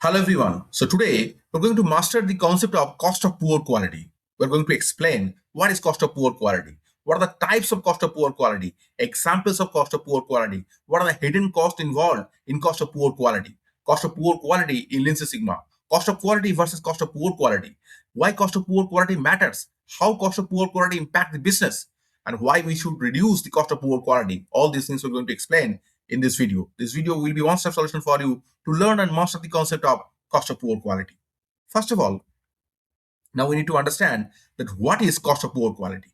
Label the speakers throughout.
Speaker 1: Hello everyone. So today we're going to master the concept of cost of poor quality. We're going to explain what is cost of poor quality, what are the types of cost of poor quality, examples of cost of poor quality, what are the hidden costs involved in cost of poor quality in Lean Six Sigma, cost of quality versus cost of poor quality, why cost of poor quality matters, how cost of poor quality impact the business, and why we should reduce the cost of poor quality. All these things we're going to explain in this video. This video will be one-step solution for you to learn and master the concept of cost of poor quality. First of all, now we need to understand that what is cost of poor quality?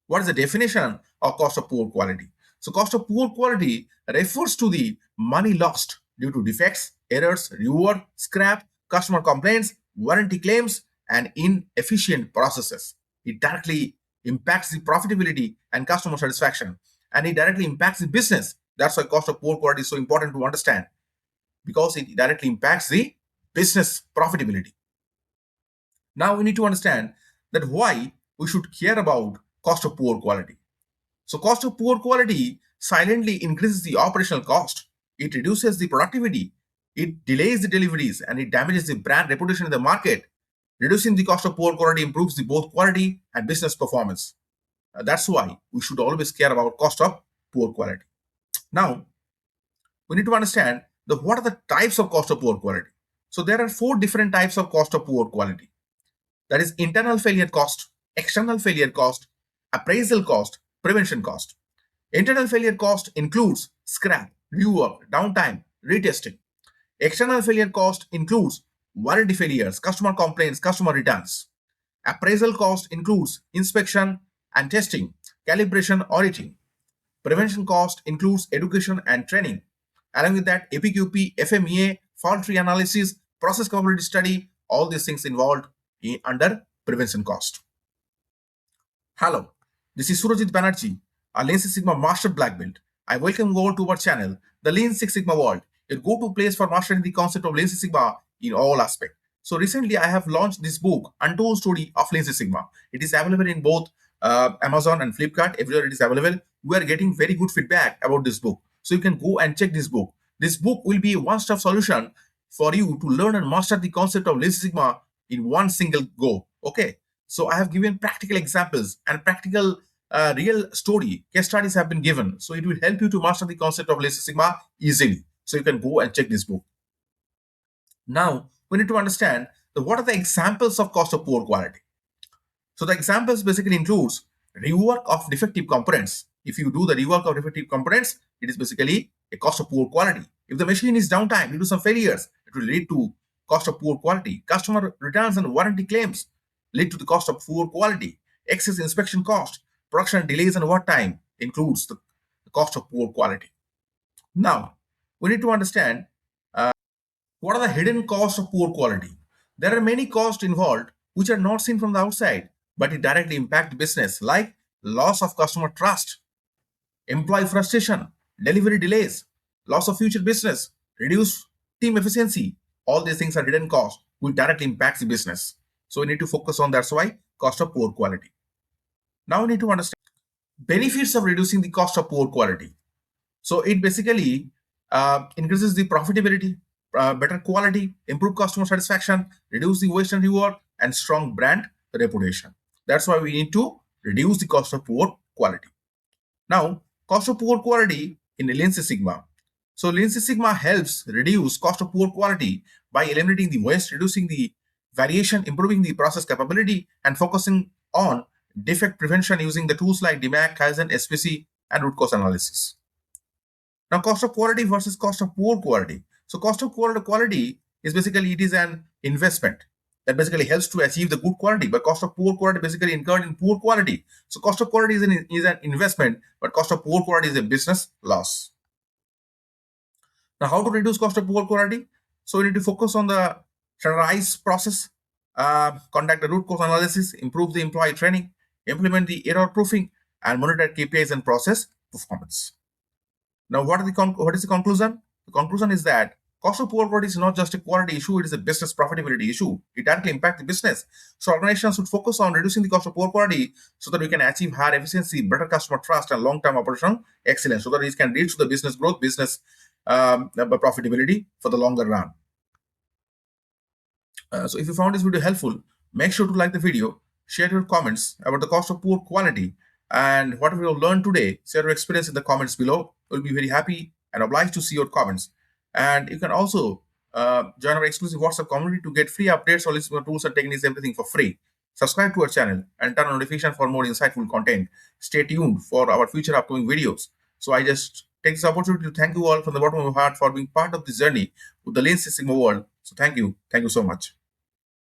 Speaker 1: What is the definition of cost of poor quality? So cost of poor quality refers to the money lost due to defects, errors, rework, scrap, customer complaints, warranty claims, and inefficient processes. It directly impacts the profitability and customer satisfaction, and it directly impacts the business. That's why cost of poor quality is so important to understand, because it directly impacts the business profitability. Now we need to understand that why we should care about cost of poor quality. So cost of poor quality silently increases the operational cost. It reduces the productivity, it delays the deliveries, and it damages the brand reputation in the market. Reducing the cost of poor quality improves the both quality and business performance. That's why we should always care about cost of poor quality. Now, we need to understand what are the types of cost of poor quality. So there are four different types of cost of poor quality. That is internal failure cost, external failure cost, appraisal cost, prevention cost. Internal failure cost includes scrap, rework, downtime, retesting. External failure cost includes warranty failures, customer complaints, customer returns. Appraisal cost includes inspection and testing, calibration, auditing. Prevention cost includes education and training. Along with that, APQP, FMEA, fault tree analysis, process capability study, all these things involved under prevention cost. Hello, this is Surajit Banerjee, a Lean Six Sigma Master Black Belt. I welcome you all to our channel, the Lean Six Sigma World, your go-to place for mastering the concept of Lean Six Sigma in all aspects. So recently, I have launched this book, Untold Story of Lean Six Sigma. It is available in both Amazon and Flipkart. Everywhere it is available. We are getting very good feedback about this book. So you can go and check this book. This book will be a one-stop solution for you to learn and master the concept of Lean Six Sigma in one single go. Okay. So I have given practical examples and practical real story case studies have been given. So it will help you to master the concept of Lean Six Sigma easily. So you can go and check this book. Now we need to understand what are the examples of cost of poor quality. So the examples basically includes rework of defective components. If you do the rework of defective components, it is basically a cost of poor quality. If the machine is downtime due to some failures, it will lead to cost of poor quality. Customer returns and warranty claims lead to the cost of poor quality. Excess inspection cost, production delays and work time includes the cost of poor quality. Now, we need to understand what are the hidden costs of poor quality. There are many costs involved which are not seen from the outside, but it directly impact business, like loss of customer trust, employee frustration, delivery delays, loss of future business, reduced team efficiency. All these things are hidden costs which directly impacts the business. So we need to focus on that's why cost of poor quality. Now we need to understand benefits of reducing the cost of poor quality. So it basically increases the profitability, better quality, improve customer satisfaction, reduce the waste and rework, and strong brand reputation. That's why we need to reduce the cost of poor quality. Now, cost of poor quality in Lean Six Sigma. So Lean Six Sigma helps reduce cost of poor quality by eliminating the waste, reducing the variation, improving the process capability, and focusing on defect prevention using the tools like DMAC, Kaizen, SPC, and root cause analysis. Now, cost of quality versus cost of poor quality. So, cost of quality is basically it is an investment that basically helps to achieve the good quality, but cost of poor quality basically incurred in poor quality. So, cost of quality is an investment, but cost of poor quality is a business loss. Now, how to reduce cost of poor quality? So, we need to focus on the standardized process, conduct the root cause analysis, improve the employee training, implement the error proofing, and monitor KPIs and process performance. Now, what is the conclusion? The conclusion is that cost of poor quality is not just a quality issue; it is a business profitability issue. It directly impacts the business. So, organizations should focus on reducing the cost of poor quality so that we can achieve higher efficiency, better customer trust, and long-term operational excellence, so that it can lead to the business growth, business profitability for the longer run. So if you found this video helpful, make sure to like the video, share your comments about the cost of poor quality, and whatever you learned today, share your experience in the comments below. We'll be very happy and obliged to see your comments. And you can also join our exclusive WhatsApp community to get free updates on listener tools and techniques, everything for free. Subscribe to our channel and turn on notification for more insightful content. Stay tuned for our future upcoming videos. So I just take this opportunity to thank you all from the bottom of my heart for being part of this journey with the Lean Six Sigma world. So thank you. Thank you so much.